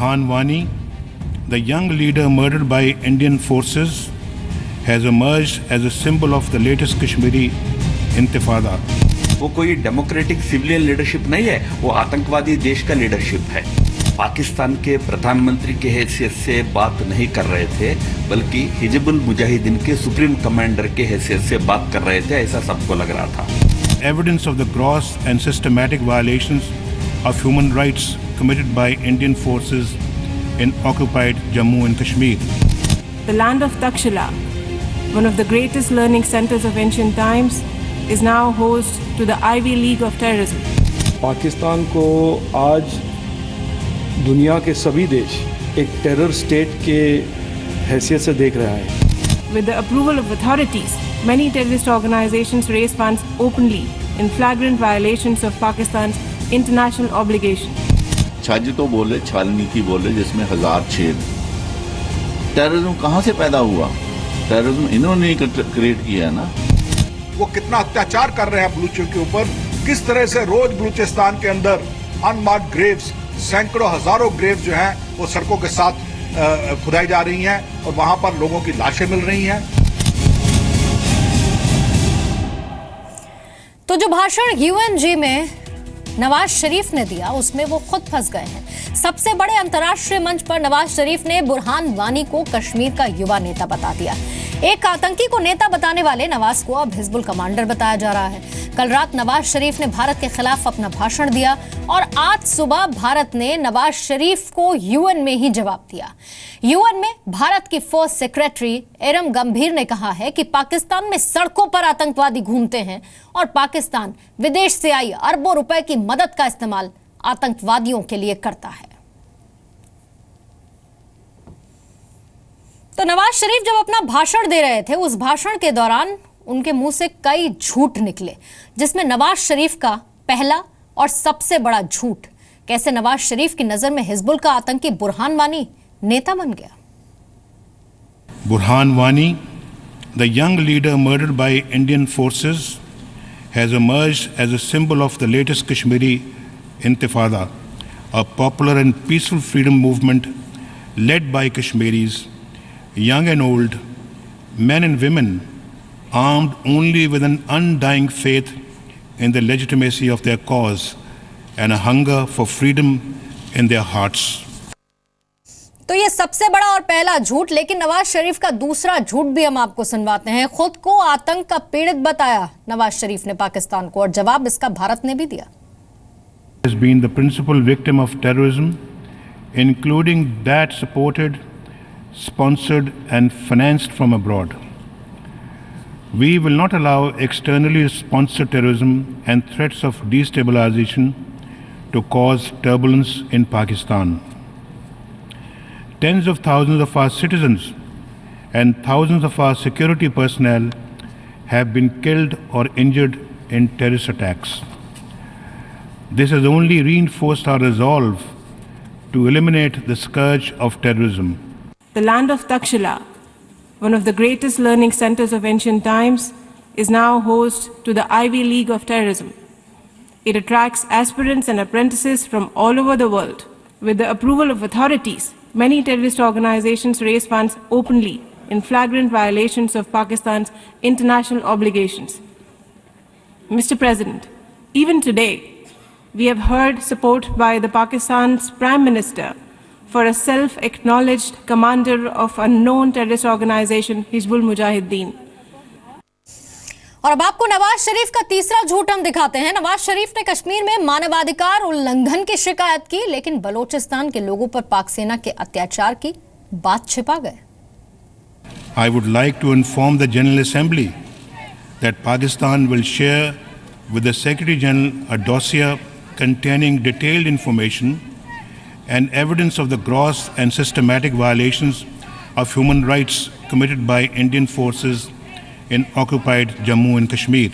Burhan Wani, the young leader murdered by Indian forces, has emerged as a symbol of the latest Kashmiri intifada. वो कोई democratic civilian leadership नहीं है, वो आतंकवादी देश का लीडरशिप है। पाकिस्तान के प्रधानमंत्री के हैसियत से बात नहीं कर रहे थे, बल्कि हिजबुल मुजाहिदीन के सुप्रीम कमांडर के हैसियत से बात कर रहे थे, ऐसा सबको लग रहा था। Evidence of the gross and systematic violations of human rights committed by Indian forces in occupied Jammu and Kashmir. The land of Takshila, one of the greatest learning centers of ancient times, is now host to the Ivy League of Terrorism. Pakistan को आज दुनिया के सभी देश एक terror state के हैसियत से देख रहा है। With the approval of authorities, many terrorist organizations raise funds openly in flagrant violations of Pakistan's international obligations. छाजी तो बोले, छाल नीति बोले, जिसमें 1000 छेद। टेररिज्म कहाँ से पैदा हुआ? टेररिज्म इन्होंने ही क्रिएट किया है ना। वो कितना अत्याचार कर रहे हैं बलूचियों के ऊपर, किस तरह से रोज बलूचिस्तान के अंदर अनमार्क्ड ग्रेव्स, सैकड़ों हजारों ग्रेव्स जो हैं वो सड़कों के साथ खुदाई जा रही हैं और वहां पर लोगों की लाशें मिल रही हैं। तो जो भाषण यूएनजी में नवाज शरीफ ने दिया, उसमें वो खुद फंस गए हैं। सबसे बड़े अंतर्राष्ट्रीय मंच पर नवाज शरीफ ने बुरहान वानी को कश्मीर का युवा नेता बता दिया। एक आतंकी को नेता बताने वाले नवाज को अब हिजबुल कमांडर बताया जा रहा है। कल रात नवाज शरीफ ने भारत के खिलाफ अपना भाषण दिया और आज सुबह भारत ने नवाज शरीफ को यूएन में ही जवाब दिया। यूएन में भारत की फर्स्ट सेक्रेटरी एरम गंभीर ने कहा है कि पाकिस्तान में सड़कों पर आतंकवादी घूमते हैं और पाकिस्तान विदेश से आई अरबों रुपए की मदद का इस्तेमाल आतंकवादियों के लिए करता है। तो नवाज शरीफ जब अपना भाषण दे रहे थे, उस भाषण के दौरान उनके मुंह से कई झूठ निकले, जिसमें नवाज शरीफ का पहला और सबसे बड़ा झूठ, कैसे नवाज शरीफ की नजर में हिजबुल का आतंकी बुरहान वानी नेता बन गया। Burhan Wani, the young leader murdered by Indian forces, has emerged as a symbol of the latest Kashmiri intifada, a popular and peaceful freedom movement led by Kashmiris, young and old, men and women, armed only with an undying faith in the legitimacy of their cause and a hunger for freedom in their hearts. तो ये सबसे बड़ा और पहला झूठ, लेकिन नवाज शरीफ का दूसरा झूठ भी हम आपको सुनवाते हैं। खुद को आतंक का पीड़ित बताया नवाज शरीफ ने पाकिस्तान को, और जवाब इसका भारत ने भी दिया। Has been the principal victim of terrorism, including that supported, sponsored and financed from abroad. We will not allow externally sponsored terrorism and threats of destabilization to cause turbulence in Pakistan. Tens of thousands of our citizens and thousands of our security personnel have been killed or injured in terrorist attacks. This has only reinforced our resolve to eliminate the scourge of terrorism. The land of Takshila, one of the greatest learning centers of ancient times, is now host to the Ivy League of Terrorism. It attracts aspirants and apprentices from all over the world. With the approval of authorities, many terrorist organizations raise funds openly in flagrant violations of Pakistan's international obligations. Mr. President, even today, we have heard support by the Pakistan's Prime Minister for a self-acknowledged commander of a known terrorist organization, Hizbul Mujahideen. और अब आपको नवाज शरीफ का तीसरा झूठ हम दिखाते हैं। नवाज शरीफ ने कश्मीर में मानवाधिकार उल्लंघन की शिकायत की, लेकिन बलोचिस्तान के लोगों पर पाक सेना के अत्याचार की बात छिपा गए। I would like to inform the General Assembly that Pakistan will share with the Secretary General a dossier containing detailed information and evidence of the gross and systematic violations of human rights committed by Indian forces in occupied Jammu and Kashmir.